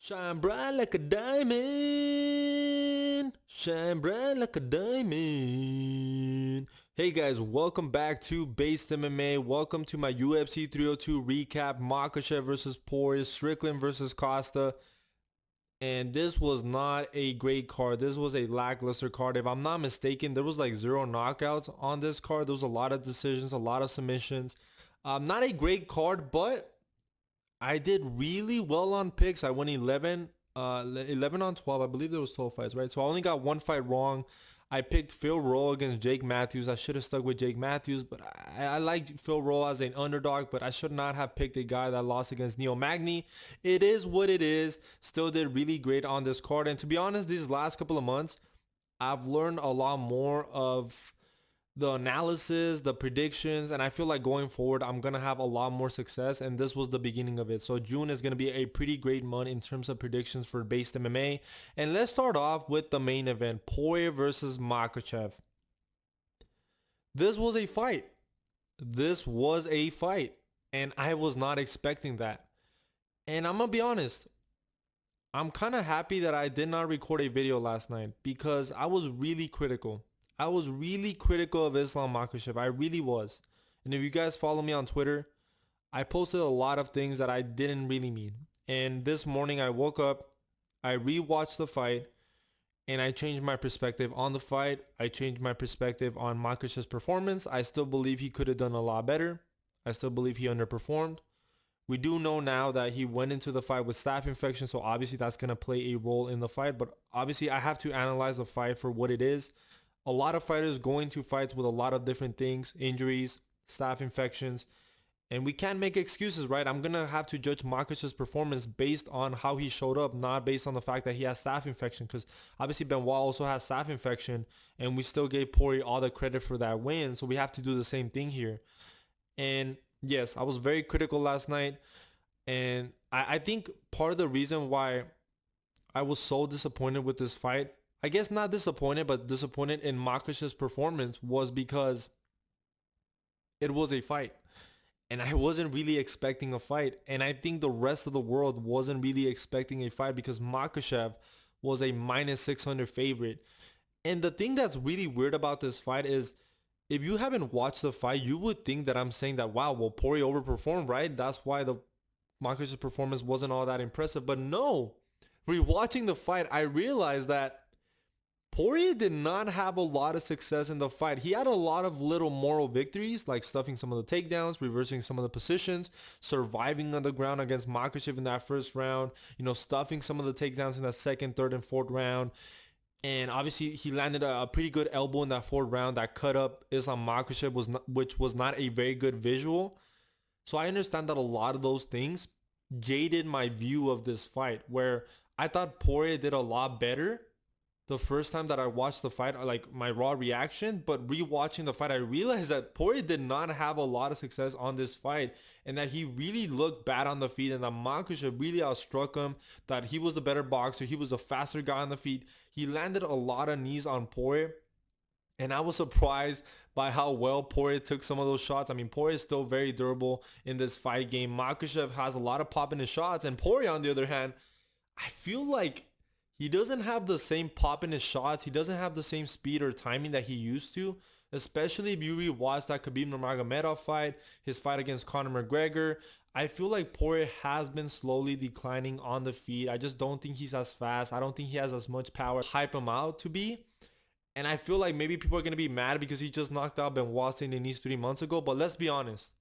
Shine bright like a diamond. Shine bright like a diamond. Hey guys, welcome back to Based MMA. Welcome to my UFC 302 recap. Makhachev versus Poirier, Strickland versus Costa. And this was not a great card. This was a lackluster card. If I'm not mistaken, there was like 0 knockouts on this card. There was a lot of decisions, a lot of submissions. Not a great card, but I did really well on picks. I won 11 on 12. I believe there was 12 fights, right? So I only got one fight wrong. I picked Phil Rowe against Jake Matthews. I should have stuck with Jake Matthews, but I like Phil Rowe as an underdog, but I should not have picked a guy that lost against Neil Magny. It is what it is. Still did really great on this card. And to be honest, these last couple of months, I've learned a lot more of the analysis, the predictions, and I feel like going forward, I'm going to have a lot more success, and this was the beginning of it. So June is going to be a pretty great month in terms of predictions for Based MMA. And let's start off with the main event, Poirier versus Makhachev. This was a fight. This was a fight, and I was not expecting that. And I'm going to be honest, I'm kind of happy that I did not record a video last night because I was really critical. I was really critical of Islam Makhachev. I really was. And if you guys follow me on Twitter, I posted a lot of things that I didn't really mean. And this morning I woke up, I rewatched the fight, and I changed my perspective on the fight. I changed my perspective on Makhachev's performance. I still believe he could have done a lot better. I still believe he underperformed. We do know now that he went into the fight with staph infection, so obviously that's going to play a role in the fight. But obviously I have to analyze the fight for what it is. A lot of fighters go into fights with a lot of different things, injuries, staph infections, and we can't make excuses, right? I'm going to have to judge Makhachev's performance based on how he showed up, not based on the fact that he has staph infection, because obviously Benoit also has staph infection, and we still gave Poirier all the credit for that win, so we have to do the same thing here. And yes, I was very critical last night, and I think part of the reason why I was so disappointed with this fight, I guess not disappointed, but disappointed in Makhachev's performance, was because it was a fight. And I wasn't really expecting a fight. And I think the rest of the world wasn't really expecting a fight because Makhachev was a minus 600 favorite. And the thing that's really weird about this fight is if you haven't watched the fight, you would think that I'm saying that, wow, well, Poirier overperformed, right? That's why the Makhachev's performance wasn't all that impressive. But no, rewatching the fight, I realized that Poirier did not have a lot of success in the fight. He had a lot of little moral victories, like stuffing some of the takedowns, reversing some of the positions, surviving on the ground against Makhachev in that first round, stuffing some of the takedowns in that second, third, and fourth round. And obviously, he landed a pretty good elbow in that fourth round that cut up Islam Makhachev, which was not a very good visual. So I understand that a lot of those things jaded my view of this fight, where I thought Poirier did a lot better the first time that I watched the fight, like my raw reaction, but rewatching the fight, I realized that Poirier did not have a lot of success on this fight and that he really looked bad on the feet and that Makhachev really outstruck him, that he was the better boxer. He was a faster guy on the feet. He landed a lot of knees on Poirier. And I was surprised by how well Poirier took some of those shots. I mean, Poirier is still very durable in this fight game. Makhachev has a lot of pop in his shots. And Poirier, on the other hand, I feel like he doesn't have the same pop in his shots. He doesn't have the same speed or timing that he used to, especially if you rewatch that Khabib Nurmagomedov fight, his fight against Conor McGregor. I feel like Poirier has been slowly declining on the feet. I just don't think he's as fast. I don't think he has as much power to hype him out to be. And I feel like maybe people are going to be mad because he just knocked out Benoit Saint Denis 3 months ago. But let's be honest.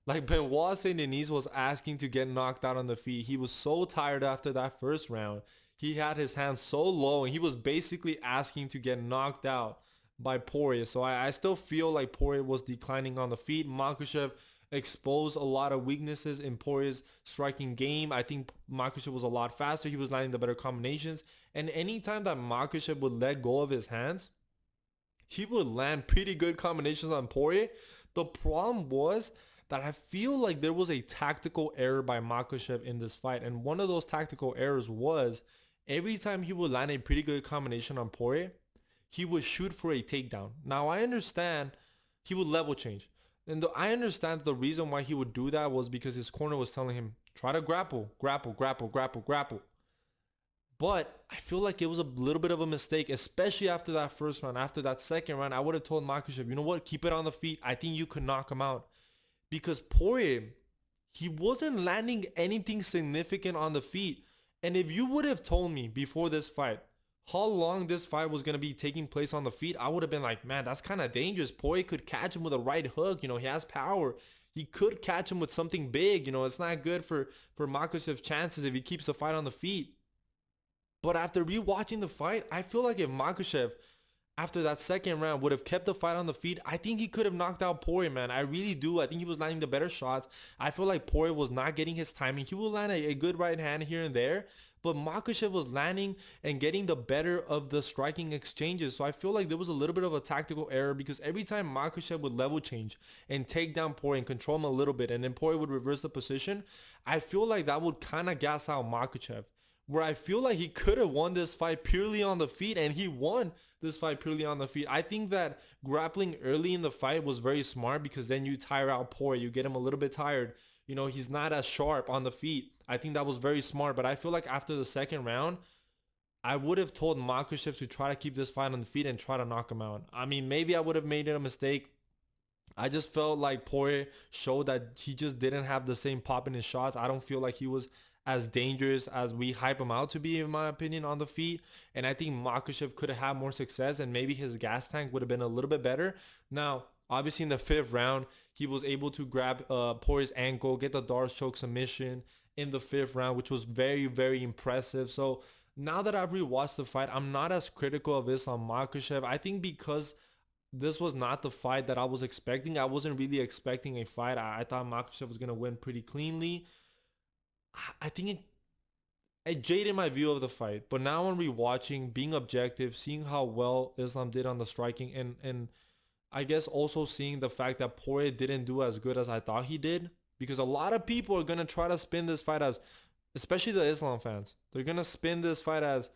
Like, Benoit Saint Denis was asking to get knocked out on the feet. He was so tired after that first round. He had his hands so low and he was basically asking to get knocked out by Poirier. So I still feel like Poirier was declining on the feet. Makhachev exposed a lot of weaknesses in Poirier's striking game. I think Makhachev was a lot faster. He was landing the better combinations. And anytime that Makhachev would let go of his hands, he would land pretty good combinations on Poirier. The problem was that I feel like there was a tactical error by Makhachev in this fight. And one of those tactical errors was every time he would land a pretty good combination on Poirier, he would shoot for a takedown. Now, I understand he would level change. And I understand the reason why he would do that was because his corner was telling him, try to grapple, grapple, grapple, grapple, grapple. But I feel like it was a little bit of a mistake, especially after that first round. After that second round, I would have told Makhachev, you know what, keep it on the feet. I think you could knock him out. Because Poirier, he wasn't landing anything significant on the feet. And if you would have told me before this fight how long this fight was going to be taking place on the feet, I would have been like, man, that's kind of dangerous. Poirier could catch him with a right hook. You know, he has power. He could catch him with something big. You know, it's not good for Makhachev's chances if he keeps the fight on the feet. But after rewatching the fight, I feel like if Makhachev, after that second round, would have kept the fight on the feet, I think he could have knocked out Poirier, man. I really do. I think he was landing the better shots. I feel like Poirier was not getting his timing. He will land a good right hand here and there, but Makhachev was landing and getting the better of the striking exchanges. So I feel like there was a little bit of a tactical error because every time Makhachev would level change and take down Poirier and control him a little bit, and then Poirier would reverse the position, I feel like that would kind of gas out Makhachev, where I feel like he could have won this fight purely on the feet, and he won this fight purely on the feet. I think that grappling early in the fight was very smart because then you tire out Poirier, you get him a little bit tired. You know, he's not as sharp on the feet. I think that was very smart, but I feel like after the second round, I would have told Makhachev to try to keep this fight on the feet and try to knock him out. I mean, maybe I would have made a mistake. I just felt like Poirier showed that he just didn't have the same pop in his shots. I don't feel like he was as dangerous as we hype him out to be, in my opinion, on the feet. And I think Makhachev could have had more success and maybe his gas tank would have been a little bit better. Now, obviously in the fifth round, he was able to grab Poirier's ankle, get the Darce choke submission in the fifth round, which was very, very impressive. So now that I've rewatched the fight, I'm not as critical of Islam Makhachev. I think because this was not the fight that I was expecting. I wasn't really expecting a fight. I thought Makhachev was going to win pretty cleanly. I think it jaded my view of the fight. But now I'm rewatching, being objective, seeing how well Islam did on the striking, and I guess also seeing the fact that Poirier didn't do as good as I thought he did. Because a lot of people are going to try to spin this fight as, especially the Islam fans, they're going to spin this fight as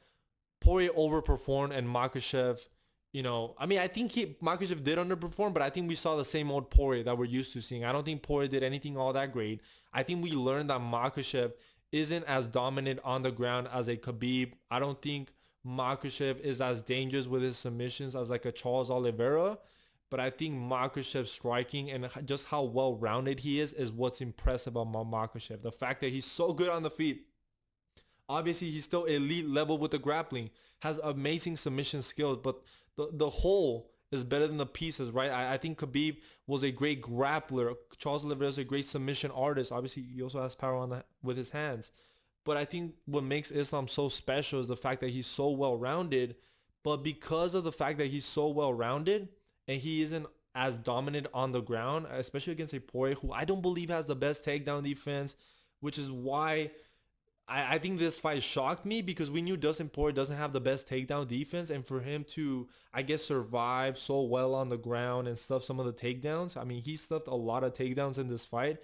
Poirier overperformed and Makhachev, you know, I mean, I think Makhachev did underperform, but I think we saw the same old Poirier that we're used to seeing. I don't think Poirier did anything all that great. I think we learned that Makhachev isn't as dominant on the ground as a Khabib. I don't think Makhachev is as dangerous with his submissions as like a Charles Oliveira. But I think Makhachev's striking and just how well-rounded he is what's impressive about Makhachev. The fact that he's so good on the feet. Obviously, he's still elite level with the grappling, has amazing submission skills, but the whole is better than the pieces, right? I think Khabib was a great grappler. Charles Oliveira is a great submission artist. Obviously, he also has power with his hands. But I think what makes Islam so special is the fact that he's so well-rounded. But because of the fact that he's so well-rounded and he isn't as dominant on the ground, especially against a Poirier, who I don't believe has the best takedown defense, which is why I think this fight shocked me because we knew Dustin Poirier doesn't have the best takedown defense, and for him to, I guess, survive so well on the ground and stuff some of the takedowns. I mean, he stuffed a lot of takedowns in this fight.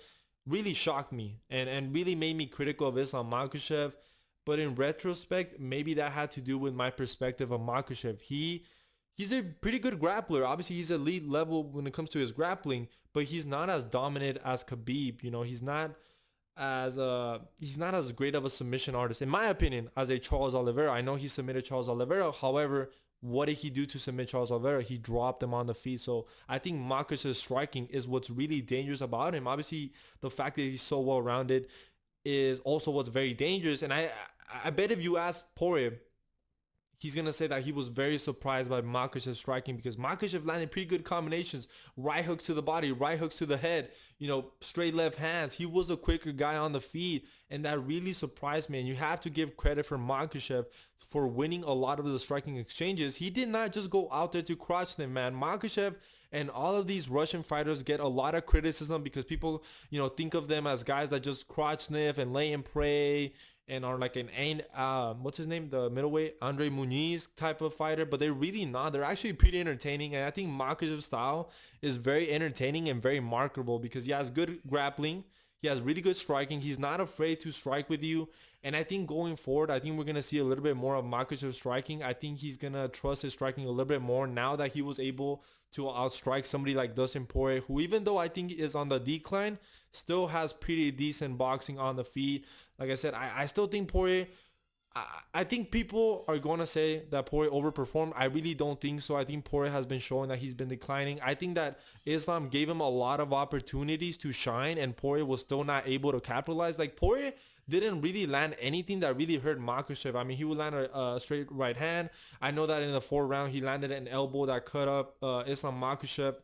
Really shocked me and really made me critical of Islam Makhachev. But in retrospect, maybe that had to do with my perspective of Makhachev. He's a pretty good grappler. Obviously, he's elite level when it comes to his grappling, but he's not as dominant as Khabib. You know, he's not as great of a submission artist, in my opinion, as a Charles Oliveira. I know he submitted Charles Oliveira. However, what did he do to submit Charles Oliveira? He dropped him on the feet. So I think Makhachev's striking is what's really dangerous about him. Obviously, the fact that he's so well-rounded is also what's very dangerous. And I bet if you ask Poirier, he's going to say that he was very surprised by Makhachev's striking because Makhachev landed pretty good combinations. Right hooks to the body, right hooks to the head, you know, straight left hands. He was a quicker guy on the feet, and that really surprised me. And you have to give credit for Makhachev for winning a lot of the striking exchanges. He did not just go out there to crotch them, man. Makhachev and all of these Russian fighters get a lot of criticism because people, you know, think of them as guys that just crotch sniff and lay and pray and are like what's his name, the middleweight Andre Muniz type of fighter, but they're really not. They're actually pretty entertaining, and I think Makhachev's style is very entertaining and very marketable because he has good grappling, he has really good striking, he's not afraid to strike with you, and I think going forward, I think we're gonna see a little bit more of Makhachev's striking. I think he's gonna trust his striking a little bit more now that he was able to outstrike somebody like Dustin Poirier, who even though I think is on the decline, still has pretty decent boxing on the feet. Like I said, I still think Poirier, I think people are going to say that Poirier overperformed. I really don't think so. I think Poirier has been showing that he's been declining. I think that Islam gave him a lot of opportunities to shine, and Poirier was still not able to capitalize. Like, Poirier didn't really land anything that really hurt Makhachev. I mean, he would land a straight right hand. I know that in the fourth round, he landed an elbow that cut up Islam Makhachev.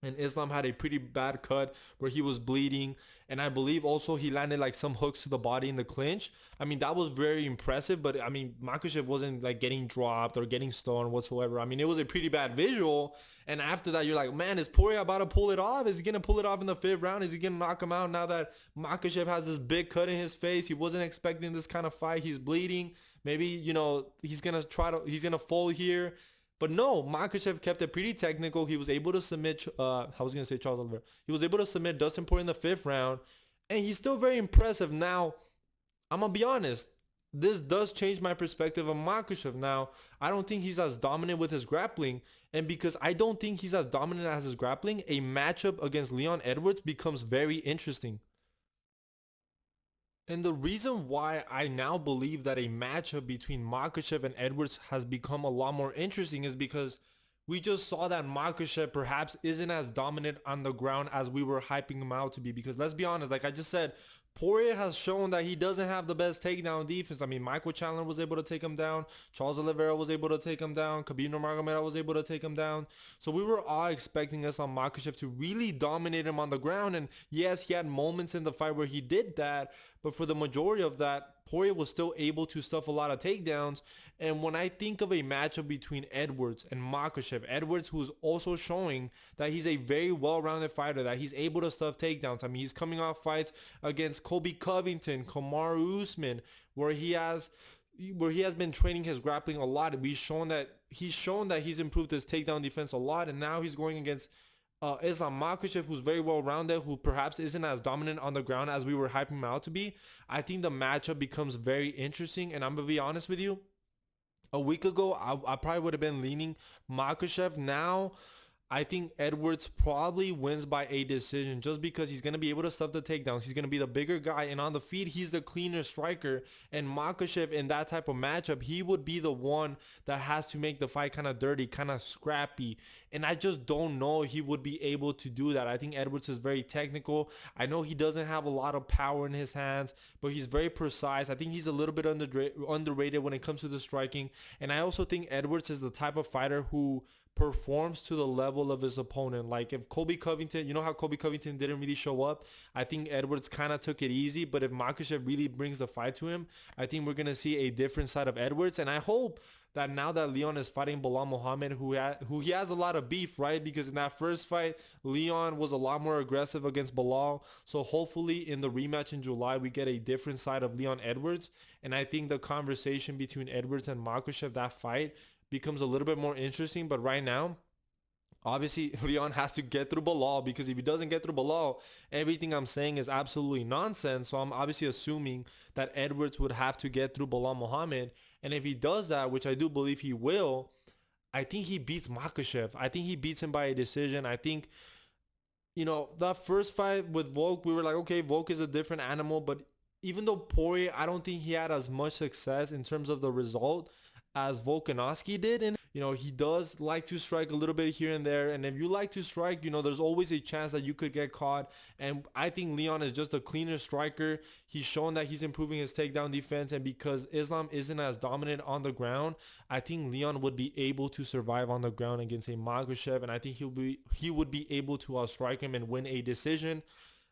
And Islam had a pretty bad cut where he was bleeding. And I believe also he landed like some hooks to the body in the clinch. I mean, that was very impressive. But I mean, Makhachev wasn't like getting dropped or getting stoned whatsoever. I mean, it was a pretty bad visual. And after that, you're like, man, is Poirier about to pull it off? Is he going to pull it off in the fifth round? Is he going to knock him out now that Makhachev has this big cut in his face? He wasn't expecting this kind of fight. He's bleeding. Maybe, he's going to he's going to fall here. But no, Makhachev kept it pretty technical. He was able to submit, I was going to say Charles Oliveira. He was able to submit Dustin Poirier in the fifth round. And he's still very impressive. Now, I'm going to be honest. This does change my perspective of Makhachev. Now, I don't think he's as dominant with his grappling. And because I don't think he's as dominant as his grappling, a matchup against Leon Edwards becomes very interesting. And the reason why I now believe that a matchup between Makhachev and Edwards has become a lot more interesting is because we just saw that Makhachev perhaps isn't as dominant on the ground as we were hyping him out to be. Because let's be honest, like I just said, Poirier has shown that he doesn't have the best takedown defense. I mean, Michael Chandler was able to take him down. Charles Oliveira was able to take him down. Khabib Nurmagomedov was able to take him down. So we were all expecting us on Makhachev to really dominate him on the ground. And yes, he had moments in the fight where he did that. But for the majority of that, Poirier was still able to stuff a lot of takedowns. And when I think of a matchup between Edwards and Makhachev, Edwards, who's also showing that he's a very well-rounded fighter, that he's able to stuff takedowns. I mean, he's coming off fights against Colby Covington, Kamaru Usman, where he has been training his grappling a lot. And he's shown that he's improved his takedown defense a lot. And now he's going against Islam Makhachev, who's very well-rounded, who perhaps isn't as dominant on the ground as we were hyping him out to be. I think the matchup becomes very interesting. And I'm going to be honest with you. A week ago, I probably would have been leaning Makhachev. Now, I think Edwards probably wins by a decision just because he's going to be able to stuff the takedowns. He's going to be the bigger guy. And on the feet, he's the cleaner striker. And Makhachev in that type of matchup, he would be the one that has to make the fight kind of dirty, kind of scrappy. And I just don't know he would be able to do that. I think Edwards is very technical. I know he doesn't have a lot of power in his hands, but he's very precise. I think he's a little bit underrated when it comes to the striking. And I also think Edwards is the type of fighter who performs to the level of his opponent. Like if Colby Covington, you know how Colby Covington didn't really show up? I think Edwards kind of took it easy, but if Makhachev really brings the fight to him, I think we're going to see a different side of Edwards. And I hope that now that Leon is fighting Belal Muhammad, who he has a lot of beef, right? Because in that first fight, Leon was a lot more aggressive against Belal. So hopefully in the rematch in July, we get a different side of Leon Edwards. And I think the conversation between Edwards and Makhachev, that fight, becomes a little bit more interesting. But right now, obviously, Leon has to get through Belal, because if he doesn't get through Belal, everything I'm saying is absolutely nonsense. So I'm obviously assuming that Edwards would have to get through Belal Muhammad. And if he does that, which I do believe he will, I think he beats Makhachev. I think he beats him by a decision. I think, that first fight with Volk, we were like, okay, Volk is a different animal. But even though Poirier, I don't think he had as much success in terms of the result as Volkanovski did. And, he does like to strike a little bit here and there. And if you like to strike, there's always a chance that you could get caught. And I think Leon is just a cleaner striker. He's shown that he's improving his takedown defense. And because Islam isn't as dominant on the ground, I think Leon would be able to survive on the ground against a Makhachev. And I think he would be able to strike him and win a decision.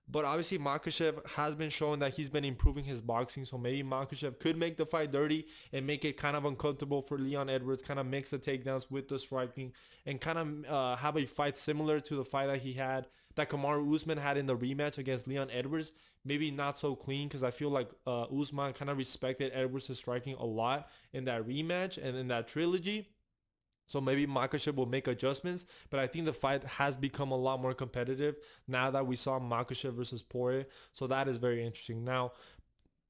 But obviously Makhachev has been showing that he's been improving his boxing. So maybe Makhachev could make the fight dirty and make it kind of uncomfortable for Leon Edwards, kind of mix the takedowns with the striking and kind of have a fight similar to the fight that Kamaru Usman had in the rematch against Leon Edwards. Maybe not so clean, because I feel like Usman kind of respected Edwards' striking a lot in that rematch and in that trilogy. So maybe Makhachev will make adjustments, but I think the fight has become a lot more competitive now that we saw Makhachev versus Poirier. So that is very interesting. Now,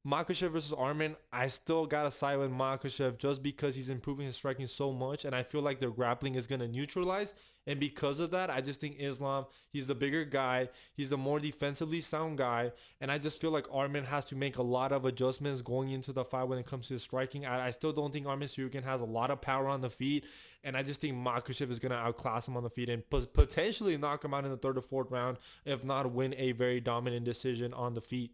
Makhachev versus Arman, I still gotta side with Makhachev just because he's improving his striking so much, and I feel like their grappling is gonna neutralize. And because of that, I just think Islam, he's the bigger guy, he's the more defensively sound guy, and I just feel like Arman has to make a lot of adjustments going into the fight when it comes to his striking. I still don't think Arman Tsarukyan has a lot of power on the feet, and I just think Makhachev is gonna outclass him on the feet and potentially knock him out in the third or fourth round, if not win a very dominant decision on the feet.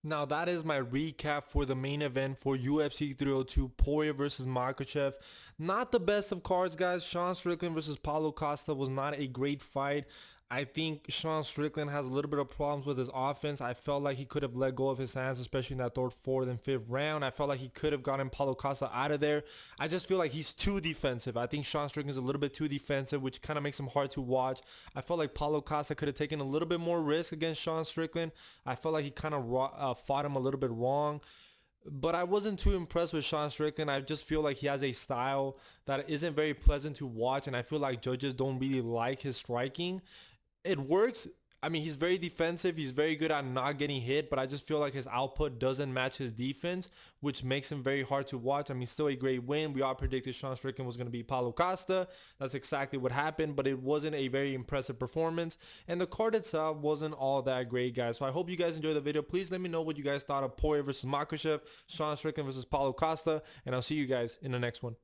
Now that is my recap for the main event for UFC 302, Poirier versus Makhachev. Not the best of cards, guys. Sean Strickland versus Paulo Costa was not a great fight. I think Sean Strickland has a little bit of problems with his offense. I felt like he could have let go of his hands, especially in that third, fourth, and fifth round. I felt like he could have gotten Paulo Costa out of there. I just feel like he's too defensive. I think Sean Strickland is a little bit too defensive, which kind of makes him hard to watch. I felt like Paulo Costa could have taken a little bit more risk against Sean Strickland. I felt like he kind of fought him a little bit wrong. But I wasn't too impressed with Sean Strickland. I just feel like he has a style that isn't very pleasant to watch, and I feel like judges don't really like his striking. It works. I mean, he's very defensive. He's very good at not getting hit, but I just feel like his output doesn't match his defense, which makes him very hard to watch. I mean, still a great win. We all predicted Sean Strickland was going to be Paulo Costa. That's exactly what happened, but it wasn't a very impressive performance. And the card itself wasn't all that great, guys. So I hope you guys enjoyed the video. Please let me know what you guys thought of Poirier versus Makhachev, Sean Strickland versus Paulo Costa, and I'll see you guys in the next one.